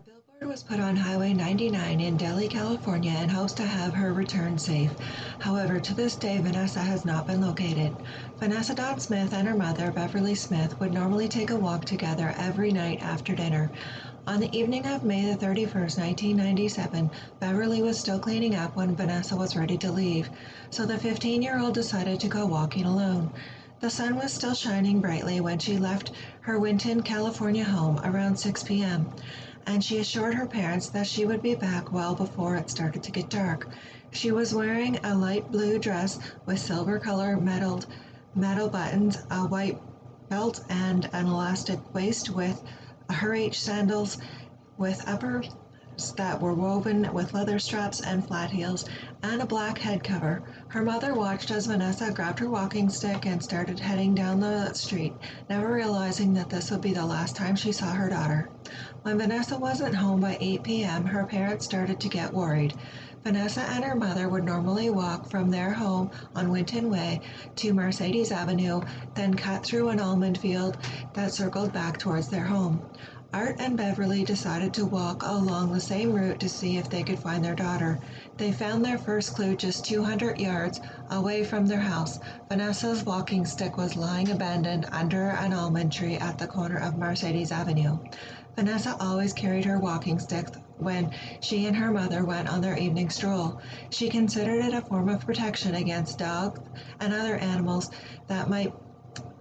A billboard was put on Highway 99 in Delhi, California in hopes to have her return safe. However, to this day, Vanessa has not been located. Vanessa Dawn Smith and her mother, Beverly Smith, would normally take a walk together every night after dinner. On the evening of May the 31st, 1997, Beverly was still cleaning up when Vanessa was ready to leave, so the 15-year-old decided to go walking alone. The sun was still shining brightly when she left her Winton, California home around 6 p.m., and she assured her parents that she would be back well before it started to get dark. She was wearing a light blue dress with silver color metal buttons, a white belt, and an elastic waist with her H sandals with uppers that were woven with leather straps and flat heels, and a black head cover. Her mother watched as Vanessa grabbed her walking stick and started heading down the street, never realizing that this would be the last time she saw her daughter. When Vanessa wasn't home by 8 p.m., her parents started to get worried. Vanessa and her mother would normally walk from their home on Winton Way to Mercedes Avenue, then cut through an almond field that circled back towards their home. Art and Beverly decided to walk along the same route to see if they could find their daughter. They found their first clue just 200 yards away from their house. Vanessa's walking stick was lying abandoned under an almond tree at the corner of Mercedes Avenue. Vanessa always carried her walking stick when she and her mother went on their evening stroll. She considered it a form of protection against dogs and other animals that might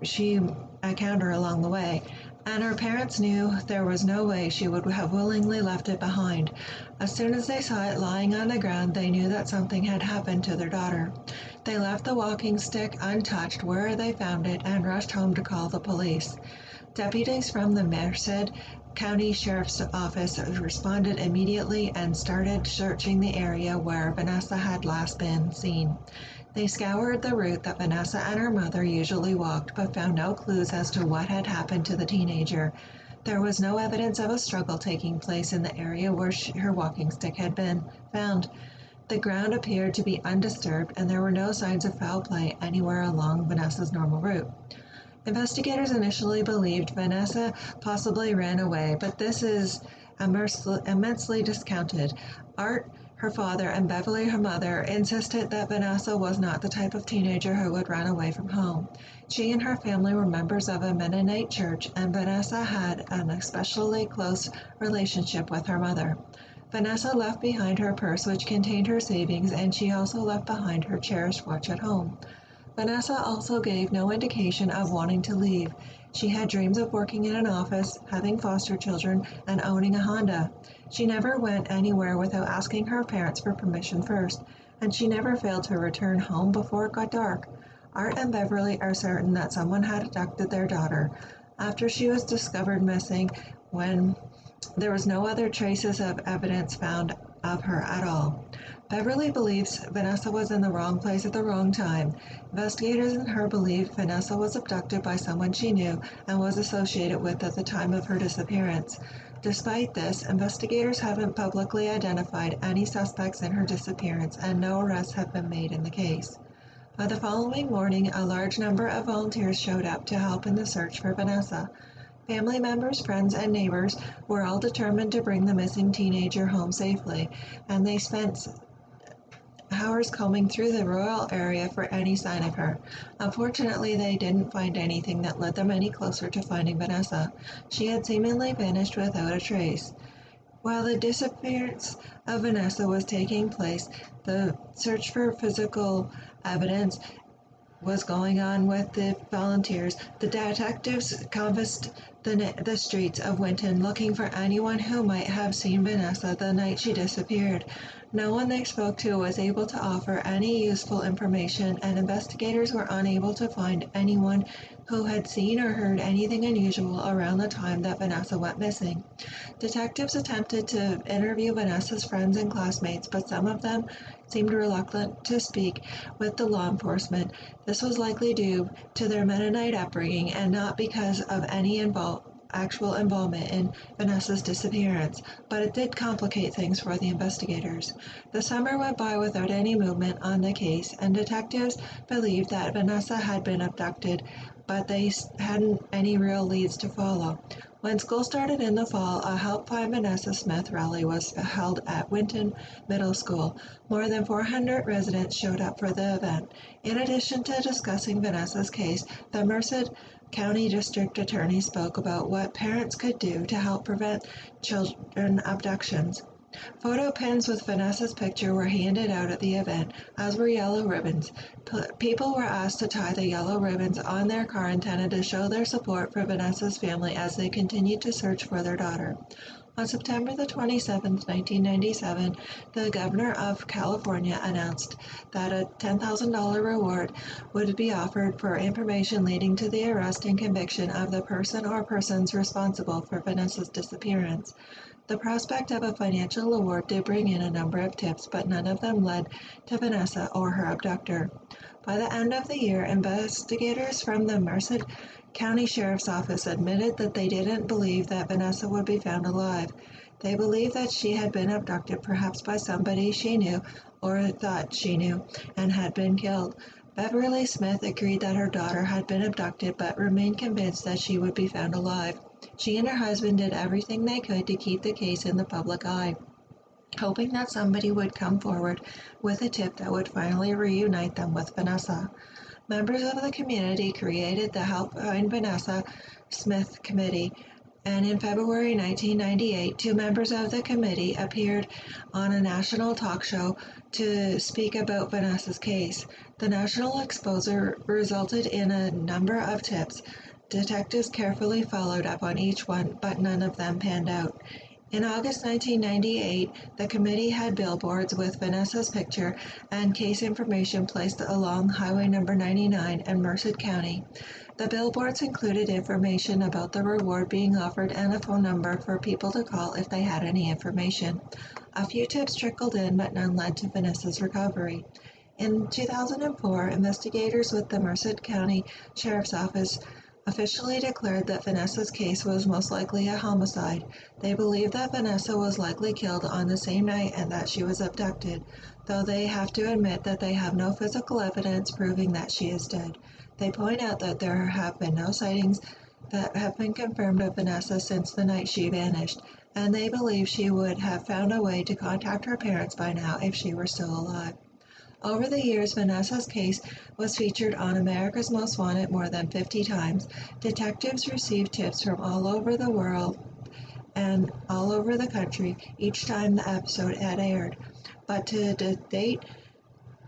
she encounter along the way, and her parents knew there was no way she would have willingly left it behind. As soon as they saw it lying on the ground, they knew that something had happened to their daughter. They left the walking stick untouched where they found it and rushed home to call the police. Deputies from the Merced County Sheriff's Office responded immediately and started searching the area where Vanessa had last been seen. They scoured the route that Vanessa and her mother usually walked, but found no clues as to what had happened to the teenager. There was no evidence of a struggle taking place in the area where her walking stick had been found. The ground appeared to be undisturbed, and there were no signs of foul play anywhere along Vanessa's normal route. Investigators initially believed Vanessa possibly ran away, but this is immensely discounted. Art, her father, and Beverly, her mother, insisted that Vanessa was not the type of teenager who would run away from home. She and her family were members of a Mennonite church, and Vanessa had an especially close relationship with her mother. Vanessa left behind her purse, which contained her savings, and she also left behind her cherished watch at home. Vanessa also gave no indication of wanting to leave. She had dreams of working in an office, having foster children, and owning a Honda. She never went anywhere without asking her parents for permission first, and she never failed to return home before it got dark. Art and Beverly are certain that someone had abducted their daughter after she was discovered missing, when there was no other traces of evidence found of her at all. Beverly believes Vanessa was in the wrong place at the wrong time. Investigators and her believe Vanessa was abducted by someone she knew and was associated with at the time of her disappearance. Despite this, investigators haven't publicly identified any suspects in her disappearance, and no arrests have been made in the case. By the following morning, a large number of volunteers showed up to help in the search for Vanessa. Family members, friends, and neighbors were all determined to bring the missing teenager home safely, and they spent hours combing through the rural area for any sign of her. Unfortunately, they didn't find anything that led them any closer to finding Vanessa. She had seemingly vanished without a trace. While the disappearance of Vanessa was taking place, the search for physical evidence was going on with the volunteers. The detectives canvassed the streets of Winton looking for anyone who might have seen Vanessa the night she disappeared. No one they spoke to was able to offer any useful information, and investigators were unable to find anyone who had seen or heard anything unusual around the time that Vanessa went missing. Detectives attempted to interview Vanessa's friends and classmates, but some of them seemed reluctant to speak with the law enforcement. This was likely due to their Mennonite upbringing and not because of any actual involvement in Vanessa's disappearance, but it did complicate things for the investigators. The summer went by without any movement on the case, and detectives believed that Vanessa had been abducted, but they hadn't any real leads to follow. When school started in the fall, a Help Find Vanessa Smith rally was held at Winton Middle School. More than 400 residents showed up for the event. In addition to discussing Vanessa's case, the Merced County District Attorney spoke about what parents could do to help prevent children abductions. Photo pins with Vanessa's picture were handed out at the event, as were yellow ribbons. People were asked to tie the yellow ribbons on their car intended to show their support for Vanessa's family as they continued to search for their daughter. On September the 27th, 1997, the governor of California announced that a $10,000 reward would be offered for information leading to the arrest and conviction of the person or persons responsible for Vanessa's disappearance. The prospect of a financial award did bring in a number of tips, but none of them led to Vanessa or her abductor. By the end of the year, investigators from the Merced County Sheriff's Office admitted that they didn't believe that Vanessa would be found alive. They believed that she had been abducted, perhaps by somebody she knew or thought she knew, and had been killed. Beverly Smith agreed that her daughter had been abducted, but remained convinced that she would be found alive. She and her husband did everything they could to keep the case in the public eye, hoping that somebody would come forward with a tip that would finally reunite them with Vanessa. Members of the community created the Help Find Vanessa Smith Committee, and in February 1998, two members of the committee appeared on a national talk show to speak about Vanessa's case. The national exposure resulted in a number of tips. Detectives carefully followed up on each one, but none of them panned out. In August 1998, the committee had billboards with Vanessa's picture and case information placed along Highway number 99 in Merced County. The billboards included information about the reward being offered and a phone number for people to call if they had any information. A few tips trickled in, but none led to Vanessa's recovery. In 2004, investigators with the Merced County Sheriff's Office officially declared that Vanessa's case was most likely a homicide. They believe that Vanessa was likely killed on the same night and that she was abducted, though they have to admit that they have no physical evidence proving that she is dead. They point out that there have been no sightings that have been confirmed of Vanessa since the night she vanished, and they believe she would have found a way to contact her parents by now if she were still alive. Over the years, Vanessa's case was featured on America's Most Wanted more than 50 times. Detectives received tips from all over the world and all over the country each time the episode had aired. But to date,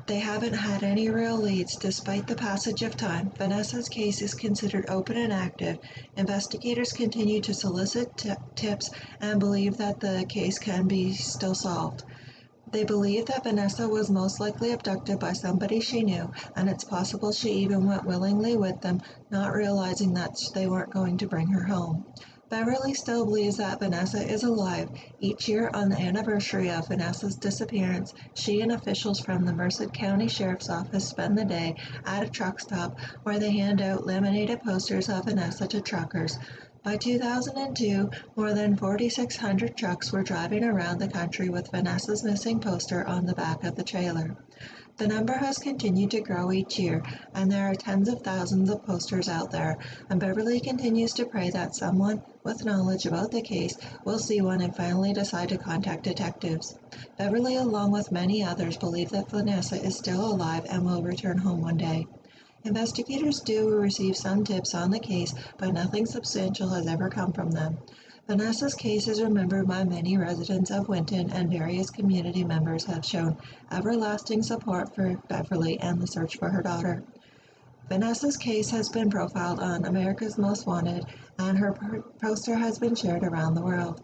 they haven't had any real leads. Despite the passage of time, Vanessa's case is considered open and active. Investigators continue to solicit tips and believe that the case can be still solved. They believe that Vanessa was most likely abducted by somebody she knew, and it's possible she even went willingly with them, not realizing that they weren't going to bring her home. Beverly still believes that Vanessa is alive. Each year on the anniversary of Vanessa's disappearance, she and officials from the Merced County Sheriff's Office spend the day at a truck stop where they hand out laminated posters of Vanessa to truckers. By 2002, more than 4,600 trucks were driving around the country with Vanessa's missing poster on the back of the trailer. The number has continued to grow each year, and there are tens of thousands of posters out there, and Beverly continues to pray that someone with knowledge about the case will see one and finally decide to contact detectives. Beverly, along with many others, believe that Vanessa is still alive and will return home one day. Investigators do receive some tips on the case, but nothing substantial has ever come from them. Vanessa's case is remembered by many residents of Winton, and various community members have shown everlasting support for Beverly and the search for her daughter. Vanessa's case has been profiled on America's Most Wanted, and her poster has been shared around the world.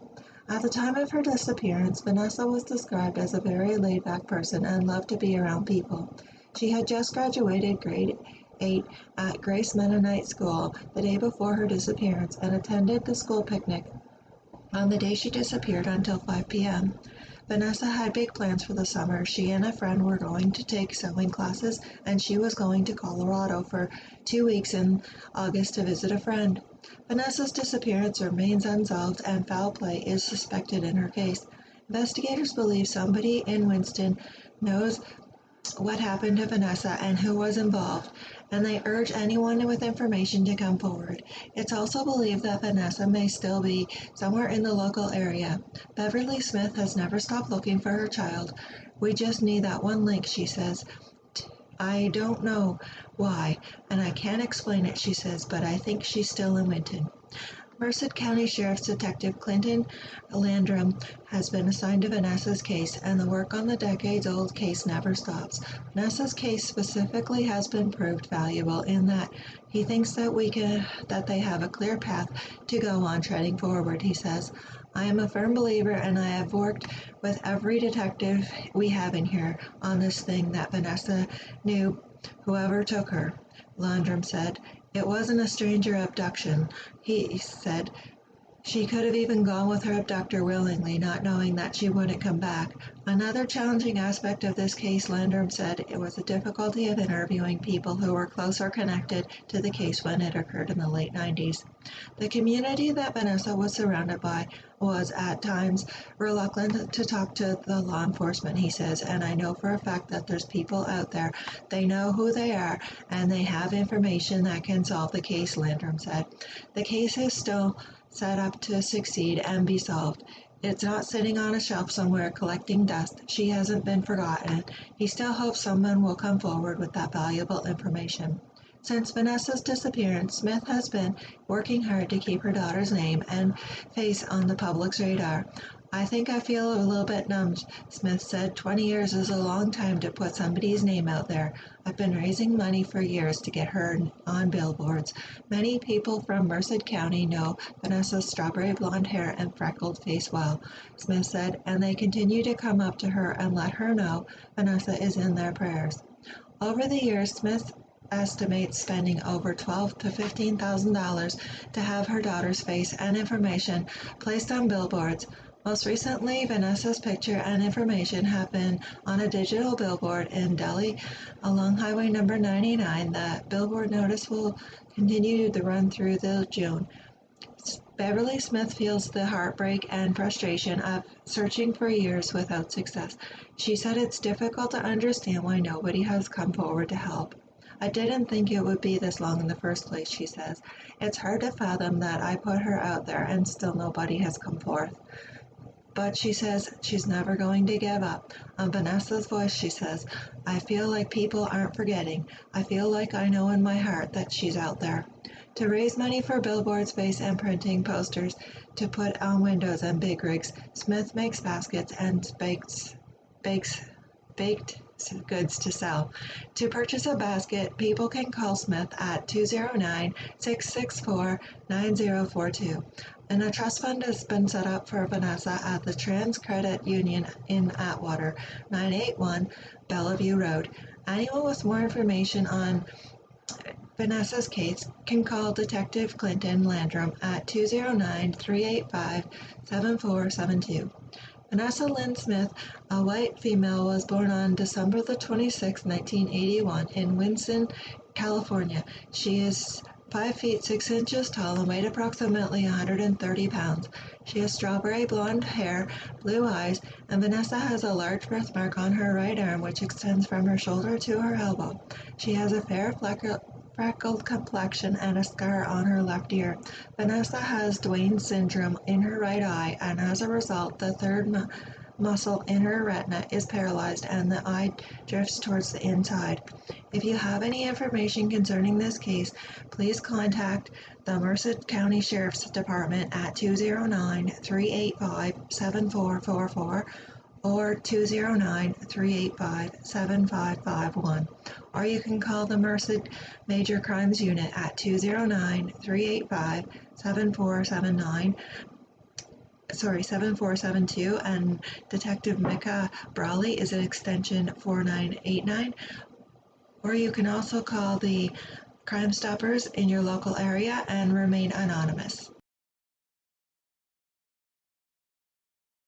At the time of her disappearance, Vanessa was described as a very laid-back person and loved to be around people. She had just graduated grade 8 at Grace Mennonite School the day before her disappearance and attended the school picnic on the day she disappeared until 5 p.m. Vanessa had big plans for the summer. She and a friend were going to take sewing classes, and she was going to Colorado for 2 weeks in August to visit a friend. Vanessa's disappearance remains unsolved, and foul play is suspected in her case. Investigators believe somebody in Winston knows what happened to Vanessa and who was involved, and they urge anyone with information to come forward. It's also believed that Vanessa may still be somewhere in the local area. Beverly Smith has never stopped looking for her child. We just need that one link, she says. I don't know why, and I can't explain it, she says, but I think she's still in Winton. Merced County Sheriff's Detective Clinton Landrum has been assigned to Vanessa's case, and the work on the decades-old case never stops. Vanessa's case specifically has been proved valuable in that he thinks that they have a clear path to go on treading forward, he says. I am a firm believer, and I have worked with every detective we have in here on this thing that Vanessa knew whoever took her, Landrum said. It wasn't a stranger abduction, he said. She could have even gone with her abductor willingly, not knowing that she wouldn't come back. Another challenging aspect of this case, Landrum said, it was the difficulty of interviewing people who were close or connected to the case when it occurred in the late 90s. The community that Vanessa was surrounded by was at times reluctant to talk to the law enforcement, he says, and I know for a fact that there's people out there. They know who they are, and they have information that can solve the case, Landrum said. The case is still set up to succeed and be solved. It's not sitting on a shelf somewhere collecting dust. She hasn't been forgotten. He still hopes someone will come forward with that valuable information. Since Vanessa's disappearance, Smith has been working hard to keep her daughter's name and face on the public's radar. I think I feel a little bit numbed, Smith said. 20 years is a long time to put somebody's name out there. I've been raising money for years to get her on billboards. Many people from Merced County know Vanessa's strawberry blonde hair and freckled face well, Smith said, and they continue to come up to her and let her know Vanessa is in their prayers. Over the years, Smith estimates spending over $12,000 to $15,000 to have her daughter's face and information placed on billboards. Most recently, Vanessa's picture and information have been on a digital billboard in Delhi along Highway number 99. The billboard notice will continue to run through the June. Beverly Smith feels the heartbreak and frustration of searching for years without success. She said it's difficult to understand why nobody has come forward to help. I didn't think it would be this long in the first place, she says. It's hard to fathom that I put her out there and still nobody has come forth. But she says she's never going to give up. On Vanessa's voice, she says, I feel like people aren't forgetting. I feel like I know in my heart that she's out there. To raise money for billboard space and printing posters to put on windows and big rigs, Smith makes baskets and baked goods to sell. To purchase a basket, people can call Smith at 209-664-9042. And a trust fund has been set up for Vanessa at the Trans Credit Union in Atwater, 981 Bellevue Road. Anyone with more information on Vanessa's case can call Detective Clinton Landrum at 209-385-7472. Vanessa Lynn Smith, a white female, was born on December the 26th, 1981 in Winton, California. She is 5 feet 6 inches tall and weighed approximately 130 pounds. She has strawberry blonde hair, blue eyes, and Vanessa has a large birthmark on her right arm which extends from her shoulder to her elbow. She has a fair freckled complexion and a scar on her left ear. Vanessa has Duane syndrome in her right eye, and as a result, the third muscle in her retina is paralyzed and the eye drifts towards the inside. If you have any information concerning this case, please contact the Merced County Sheriff's Department at 209-385-7444 or 209-385-7551. Or you can call the Merced Major Crimes Unit at 209-385-7472, and Detective Micah Brawley is at extension 4989. Or you can also call the Crime Stoppers in your local area and remain anonymous.